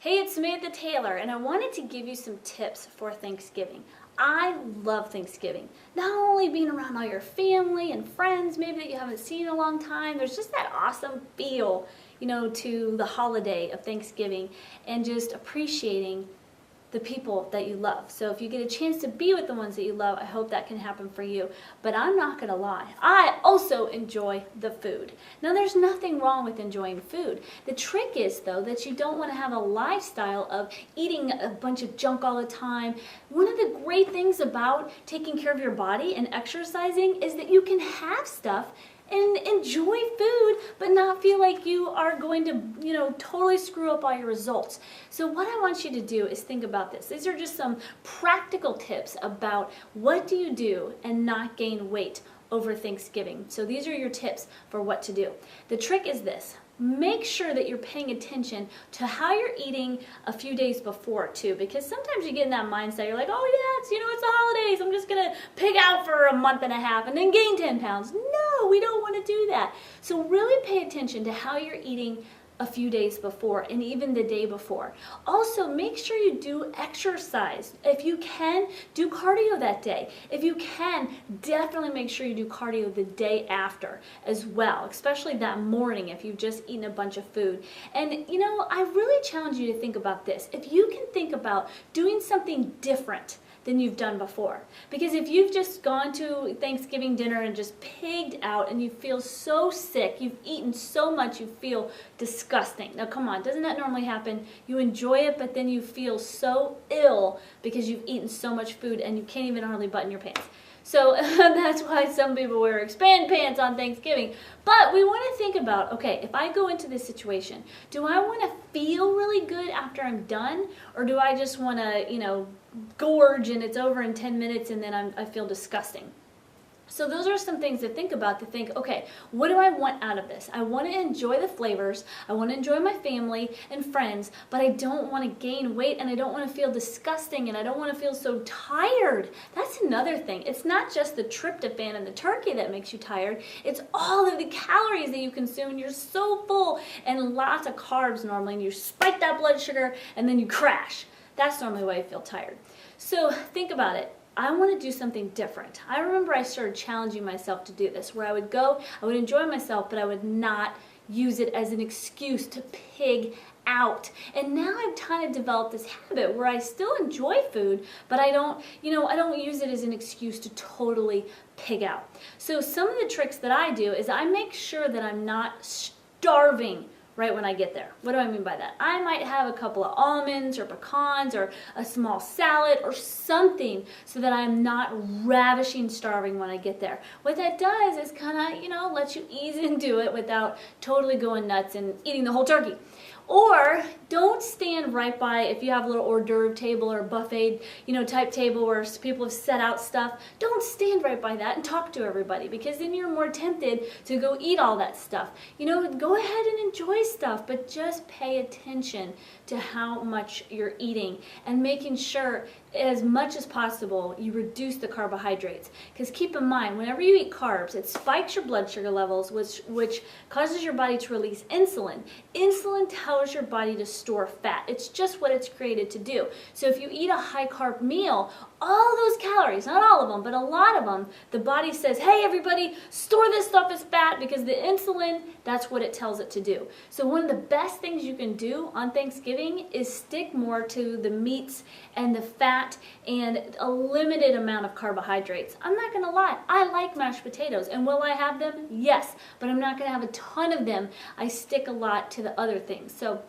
Hey, it's Samantha Taylor, and I wanted to give you some tips for Thanksgiving. I love Thanksgiving. Not only being around all your family and friends, maybe that you haven't seen in a long time, there's just that awesome feel, to the holiday of Thanksgiving and just appreciating the people that you love. So if you get a chance to be with the ones that you love, I hope that can happen for you. But I'm not gonna lie, I also enjoy the food. Now there's nothing wrong with enjoying food. The trick is though that you don't want to have a lifestyle of eating a bunch of junk all the time. One of the great things about taking care of your body and exercising is that you can have stuff and enjoy food, but not feel like you are going to, totally screw up all your results. So what I want you to do is think about this. These are just some practical tips about what do you do and not gain weight over Thanksgiving. So these are your tips for what to do. The trick is this. Make sure that you're paying attention to how you're eating a few days before too, because sometimes you get in that mindset, you're like, oh yeah, it's the holidays, I'm just gonna pig out for a month and a half and then gain 10 pounds. No, we don't want to do that. So really pay attention to how you're eating a few days before and even the day before. Also, make sure you do exercise. If you can, do cardio that day. If you can, definitely make sure you do cardio the day after as well, especially that morning if you've just eaten a bunch of food. And I really challenge you to think about this. If you can think about doing something different than you've done before. Because if you've just gone to Thanksgiving dinner and just pigged out and you feel so sick, you've eaten so much, you feel disgusting. Now come on, doesn't that normally happen? You enjoy it, but then you feel so ill because you've eaten so much food and you can't even hardly button your pants. So that's why some people wear expand pants on Thanksgiving. But we want to think about, okay, if I go into this situation, do I want to feel really good after I'm done? Or do I just want to, gorge and it's over in 10 minutes and then I feel disgusting? So those are some things to think about, to think, okay, what do I want out of this? I want to enjoy the flavors, I want to enjoy my family and friends, but I don't want to gain weight and I don't want to feel disgusting and I don't want to feel so tired. That's another thing. It's not just the tryptophan and the turkey that makes you tired, it's all of the calories that you consume and you're so full and lots of carbs normally and you spike that blood sugar and then you crash. That's normally why you feel tired. So think about it. I want to do something different. I remember I started challenging myself to do this, where I would go, I would enjoy myself, but I would not use it as an excuse to pig out. And now I've kind of developed this habit where I still enjoy food, but I don't use it as an excuse to totally pig out. So some of the tricks that I do is I make sure that I'm not starving right when I get there. What do I mean by that? I might have a couple of almonds or pecans or a small salad or something so that I'm not ravishing starving when I get there. What that does is kind of, lets you ease into it without totally going nuts and eating the whole turkey. Or don't stand right by, if you have a little hors d'oeuvre table or a buffet, type table where people have set out stuff, don't stand right by that and talk to everybody, because then you're more tempted to go eat all that stuff. Go ahead and enjoy stuff, but just pay attention to how much you're eating and making sure as much as possible you reduce the carbohydrates. Because keep in mind, whenever you eat carbs, it spikes your blood sugar levels, which causes your body to release insulin. Insulin tells your body to store fat. It's just what it's created to do. So if you eat a high carb meal, all those calories, not all of them, but a lot of them, the body says, hey everybody, store this stuff as fat, because the insulin, that's what it tells it to do. So one of the best things you can do on Thanksgiving is stick more to the meats and the fat and a limited amount of carbohydrates. I'm not gonna lie, I like mashed potatoes, and will I have them? Yes, but I'm not gonna have a ton of them. I stick a lot to the other things. So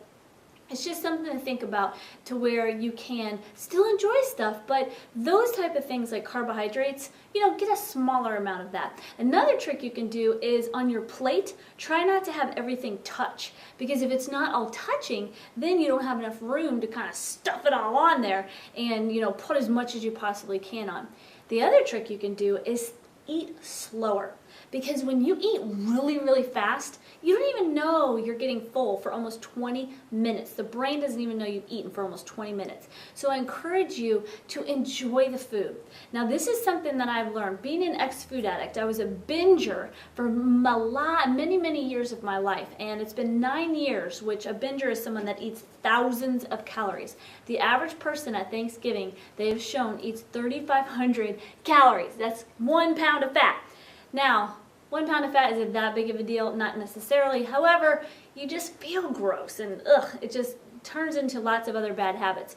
it's just something to think about, to where you can still enjoy stuff, but those type of things like carbohydrates, get a smaller amount of that. Another trick you can do is on your plate, try not to have everything touch, because if it's not all touching, then you don't have enough room to kind of stuff it all on there and, put as much as you possibly can on. The other trick you can do is eat slower. Because when you eat really, really fast, you don't even know you're getting full for almost 20 minutes. The brain doesn't even know you've eaten for almost 20 minutes. So I encourage you to enjoy the food. Now this is something that I've learned. Being an ex-food addict, I was a binger for many years of my life. And it's been 9 years, which a binger is someone that eats thousands of calories. The average person at Thanksgiving, they have shown, eats 3,500 calories. That's 1 pound of fat. Now, 1 pound of fat isn't that big of a deal, not necessarily. However, you just feel gross and it just turns into lots of other bad habits.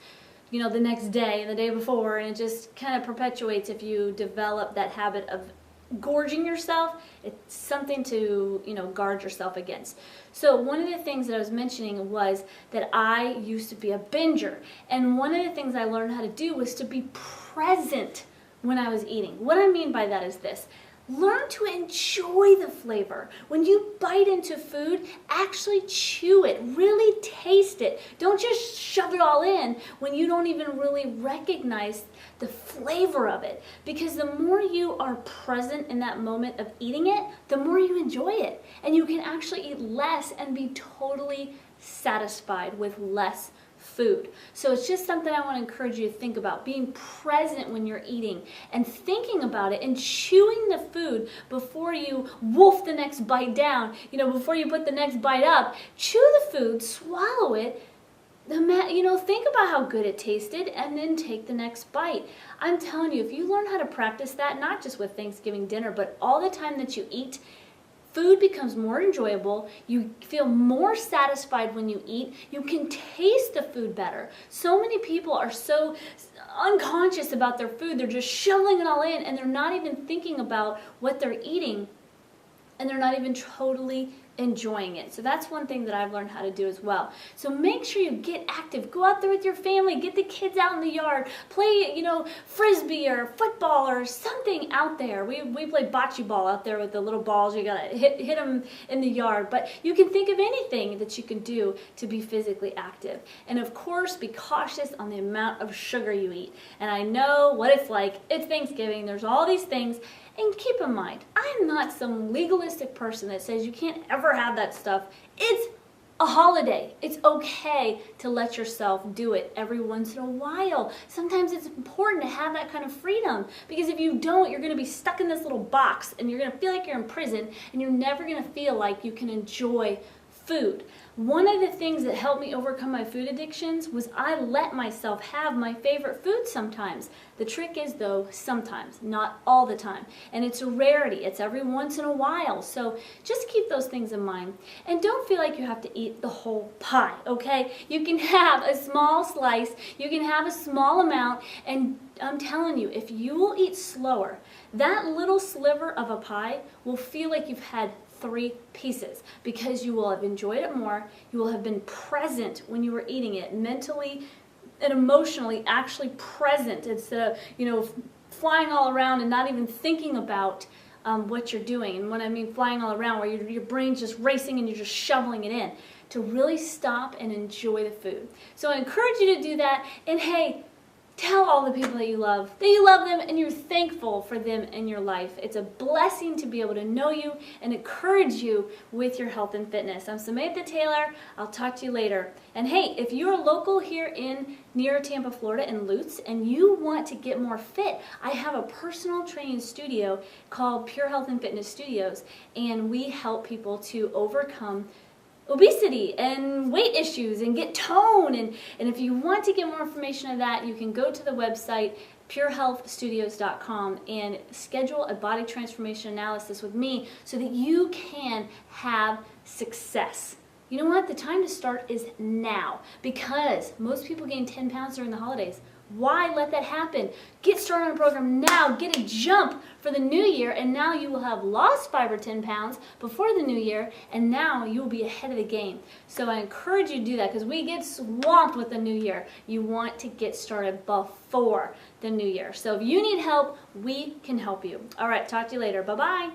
You know, the next day and the day before, and it just kind of perpetuates if you develop that habit of gorging yourself. It's something to, guard yourself against. So one of the things that I was mentioning was that I used to be a binger. And one of the things I learned how to do was to be present when I was eating. What I mean by that is this. Learn to enjoy the flavor. When you bite into food, actually chew it, really taste it. Don't just shove it all in when you don't even really recognize the flavor of it. Because the more you are present in that moment of eating it, the more you enjoy it. And you can actually eat less and be totally satisfied with less food. So it's just something I want to encourage you to think about, being present when you're eating and thinking about it and chewing the food before you wolf the next bite down, before you put the next bite up. Chew the food, swallow it, think about how good it tasted, and then take the next bite. I'm telling you, if you learn how to practice that, not just with Thanksgiving dinner, but all the time that you eat, food becomes more enjoyable. You feel more satisfied when you eat. You can taste the food better. So many people are so unconscious about their food. They're just shoveling it all in, and they're not even thinking about what they're eating, and they're not even totally enjoying it. So that's one thing that I've learned how to do as well. So make sure you get active. Go out there with your family. Get the kids out in the yard. Play, frisbee or football or something out there. We play bocce ball out there with the little balls. You gotta hit them in the yard. But you can think of anything that you can do to be physically active. And of course, be cautious on the amount of sugar you eat. And I know what it's like. It's Thanksgiving. There's all these things. And keep in mind, I'm not some legalistic person that says you can't ever have that stuff. It's a holiday. It's okay to let yourself do it every once in a while. Sometimes it's important to have that kind of freedom, because if you don't, you're going to be stuck in this little box and you're going to feel like you're in prison, and you're never going to feel like you can enjoy food. One of the things that helped me overcome my food addictions was I let myself have my favorite food sometimes. The trick is, though, sometimes, not all the time. And it's a rarity. It's every once in a while. So just keep those things in mind. And don't feel like you have to eat the whole pie, okay? You can have a small slice. You can have a small amount. And I'm telling you, if you will eat slower, that little sliver of a pie will feel like you've had 3 pieces, because you will have enjoyed it more. You will have been present when you were eating it, mentally and emotionally actually present, instead of flying all around and not even thinking about what you're doing. And when I mean flying all around, where your brain's just racing and you're just shoveling it in, to really stop and enjoy the food. So I encourage you to do that. And hey, tell all the people that you love them, and you're thankful for them in your life. It's a blessing to be able to know you and encourage you with your health and fitness. I'm Samantha Taylor. I'll talk to you later. And hey, if you're local here near Tampa, Florida in Lutz, and you want to get more fit, I have a personal training studio called Pure Health and Fitness Studios, and we help people to overcome obesity and weight issues and get tone. And if you want to get more information of that, you can go to the website purehealthstudios.com and schedule a body transformation analysis with me so that you can have success. You know what? The time to start is now, because most people gain 10 pounds during the holidays. Why let that happen? Get started on a program now. Get a jump for the new year, and now you will have lost 5 or 10 pounds before the new year, and now you will be ahead of the game. So I encourage you to do that, because we get swamped with the new year. You want to get started before the new year. So if you need help, we can help you. All right, talk to you later. Bye-bye.